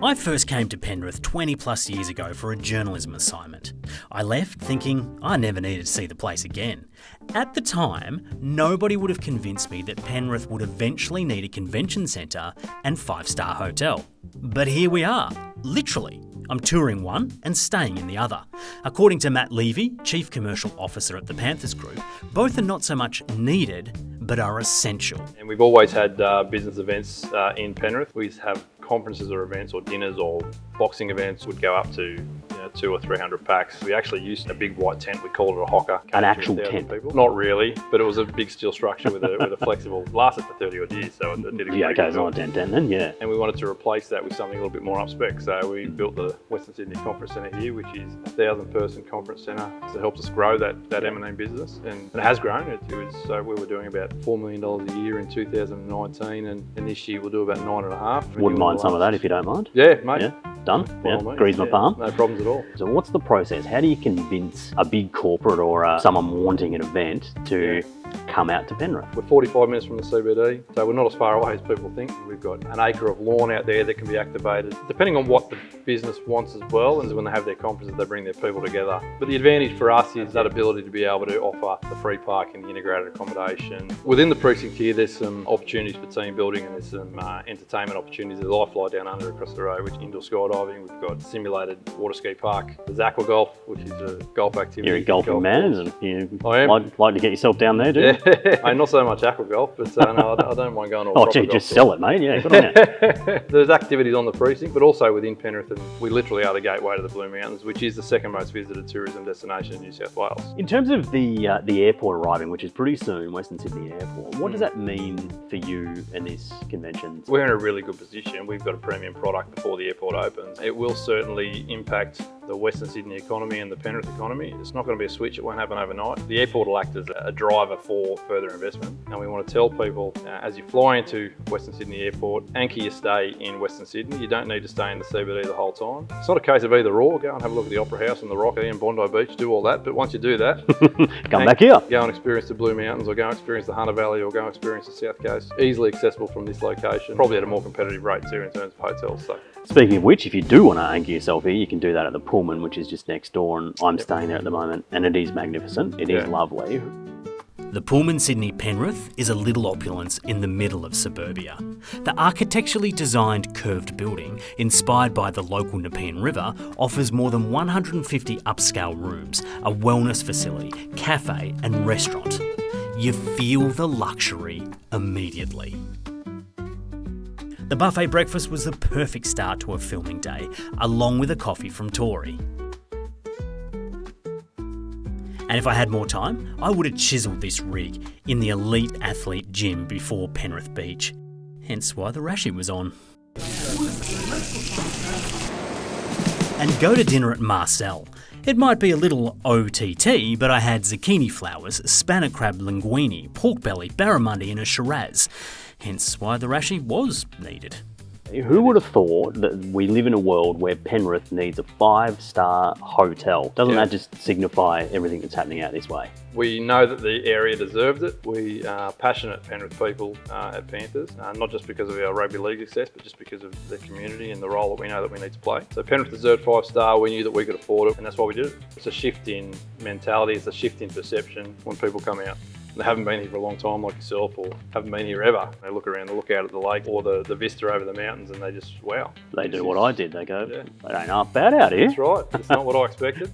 I first came to Penrith 20 plus years ago for a journalism assignment. I left thinking I never needed to see the place again. At the time, nobody would have convinced me that Penrith would eventually need a convention centre and 5-star hotel. But here we are, literally. I'm touring one and staying in the other. According to Matt Leavey, Chief Commercial Officer at the Panthers Group, both are not so much needed, but are essential. And we've always had business events in Penrith. We used to have conferences or events or dinners or boxing events would go up to 200 or 300 packs. We actually used a big white tent, we called it a hocker. An actual tent? People. Not really, but it was a big steel structure with a flexible, lasted for 30 odd years, so it did a good okay, it's not a tent then, yeah. And we wanted to replace that with something a little bit more up-spec, so we built the Western Sydney Conference Centre here, which is a 1,000-person conference centre. So it helps us grow that M&A business, and it has grown. So we were doing about $4 million a year in 2019, and this year we'll do about 9.5. Wouldn't mind some of that if you don't mind. Yeah, mate. Yeah. Done. Yeah. Grease my palm. No problems at all. So what's the process? How do you convince a big corporate or someone wanting an event to come out to Penrith? We're 45 minutes from the CBD, so we're not as far away as people think. We've got an acre of lawn out there that can be activated, depending on what the business wants as well. And when they have their conferences, they bring their people together. But the advantage for us is that ability to be able to offer the free parking, the integrated accommodation. Within the precinct here, there's some opportunities for team building and there's some entertainment opportunities. There's iFly down under across the road, which is indoor skydiving. We've got simulated water ski park. There's aqua golf, which is a golf activity. You're a golfing man, and you I am. Like to get yourself down there, do you? Yeah, not so much aqua golf, but no, I don't mind going to a Oh, gee, just sell it, mate. Yeah, good on you. There's activities on the precinct, but also within Penrith, and we literally are the gateway to the Blue Mountains, which is the second most visited tourism destination in New South Wales. In terms of the airport arriving, which is pretty soon, Western Sydney Airport, what does that mean for you and this convention? We're in a really good position. We've got a premium product before the airport opens. It will certainly impact the Western Sydney economy and the Penrith economy. It's not going to be a switch, it won't happen overnight. The airport will act as a driver for further investment, and we want to tell people as you fly into Western Sydney Airport, anchor your stay in Western Sydney. You don't need to stay in the CBD the whole time. It's not a case of either or. Go and have a look at the Opera House and the Rocky and Bondi Beach, do all that, but once you do that, come back here. Go and experience the Blue Mountains, or go and experience the Hunter Valley, or go and experience the South Coast. Easily accessible from this location, probably at a more competitive rate too in terms of hotels. So. Speaking of which, if you do want to anchor yourself here, you can do that at the Pullman, which is just next door, and I'm staying there at the moment, and it is magnificent. It is lovely. The Pullman Sydney Penrith is a little opulence in the middle of suburbia. The architecturally designed curved building, inspired by the local Nepean River, offers more than 150 upscale rooms, a wellness facility, cafe and restaurant. You feel the luxury immediately. The buffet breakfast was the perfect start to a filming day, along with a coffee from Tory. And if I had more time, I would have chiselled this rig in the elite athlete gym before Penrith Beach. Hence why the Rashi was on. And go to dinner at Marcel. It might be a little OTT, but I had zucchini flowers, spanner crab linguine, pork belly, barramundi and a Shiraz. Hence why the Rashi was needed. Who would have thought that we live in a world where Penrith needs a 5-star hotel? Doesn't that just signify everything that's happening out this way? We know that the area deserves it. We are passionate Penrith people at Panthers, not just because of our rugby league success, but just because of the community and the role that we know that we need to play. So Penrith deserved 5-star, we knew that we could afford it, and that's why we did it. It's a shift in mentality, it's a shift in perception when people come out. They haven't been here for a long time like yourself, or haven't been here ever. They look around, they look out at the lake or the vista over the mountains, and they just, wow. They do what I did, they go, It ain't half bad out here. That's right, it's not what I expected.